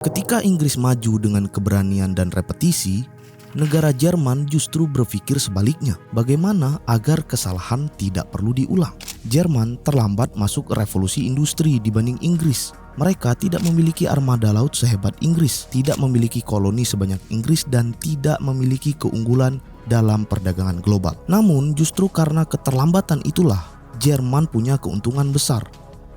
Ketika Inggris maju dengan keberanian dan repetisi, negara Jerman justru berpikir sebaliknya. Bagaimana agar kesalahan tidak perlu diulang? Jerman terlambat masuk revolusi industri dibanding Inggris. Mereka tidak memiliki armada laut sehebat Inggris, tidak memiliki koloni sebanyak Inggris, dan tidak memiliki keunggulan dalam perdagangan global. Namun justru karena keterlambatan itulah Jerman punya keuntungan besar.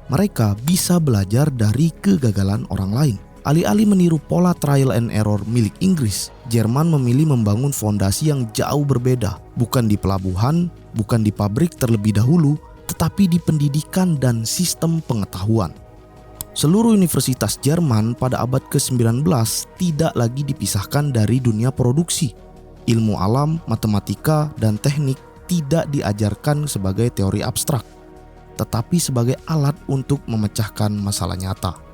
Mereka bisa belajar dari kegagalan orang lain. Alih-alih meniru pola trial and error milik Inggris, Jerman memilih membangun fondasi yang jauh berbeda. Bukan di pelabuhan, bukan di pabrik terlebih dahulu, tetapi di pendidikan dan sistem pengetahuan. Seluruh universitas Jerman pada abad ke-19 tidak lagi dipisahkan dari dunia produksi. Ilmu alam, matematika, dan teknik tidak diajarkan sebagai teori abstrak, tetapi sebagai alat untuk memecahkan masalah nyata.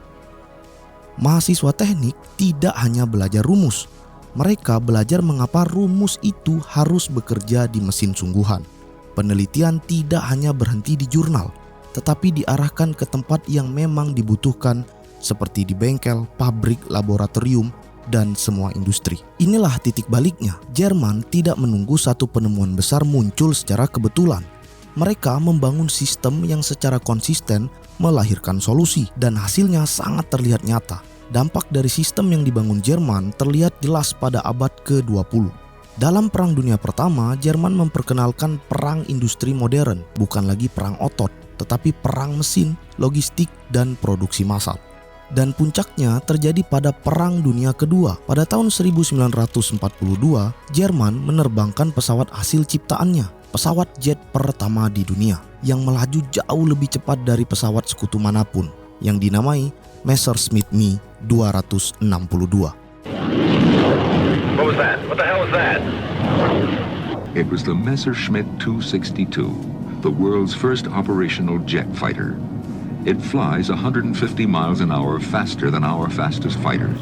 Mahasiswa teknik tidak hanya belajar rumus, mereka belajar mengapa rumus itu harus bekerja di mesin sungguhan. Penelitian tidak hanya berhenti di jurnal, tetapi diarahkan ke tempat yang memang dibutuhkan, seperti di bengkel, pabrik, laboratorium, dan semua industri. Inilah titik baliknya. Jerman tidak menunggu satu penemuan besar muncul secara kebetulan. Mereka membangun sistem yang secara konsisten melahirkan solusi, dan hasilnya sangat terlihat nyata. Dampak dari sistem yang dibangun Jerman terlihat jelas pada abad ke-20. Dalam Perang Dunia Pertama, Jerman memperkenalkan perang industri modern, bukan lagi perang otot, tetapi perang mesin, logistik, dan produksi massal. Dan puncaknya terjadi pada Perang Dunia Kedua. Pada tahun 1942, Jerman menerbangkan pesawat hasil ciptaannya, pesawat jet pertama di dunia, yang melaju jauh lebih cepat dari pesawat sekutu manapun, yang dinamai Messerschmitt Me 262. What was that? What the hell was that? It was the Messerschmitt 262, the world's first operational jet fighter. It flies 150 miles an hour faster than our fastest fighters.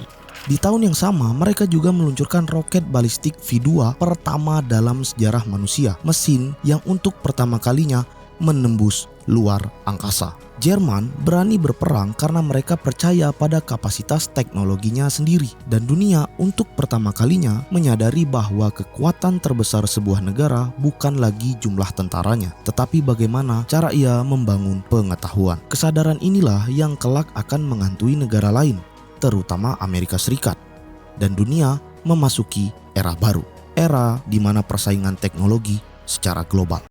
Di tahun yang sama, mereka juga meluncurkan roket balistik V2 pertama dalam sejarah manusia, mesin yang untuk pertama kalinya menembus luar angkasa. Jerman berani berperang karena mereka percaya pada kapasitas teknologinya sendiri, dan dunia untuk pertama kalinya menyadari bahwa kekuatan terbesar sebuah negara bukan lagi jumlah tentaranya, tetapi bagaimana cara ia membangun pengetahuan. Kesadaran inilah yang kelak akan menghantui negara lain, terutama Amerika Serikat, dan dunia memasuki era baru, era di mana persaingan teknologi secara global.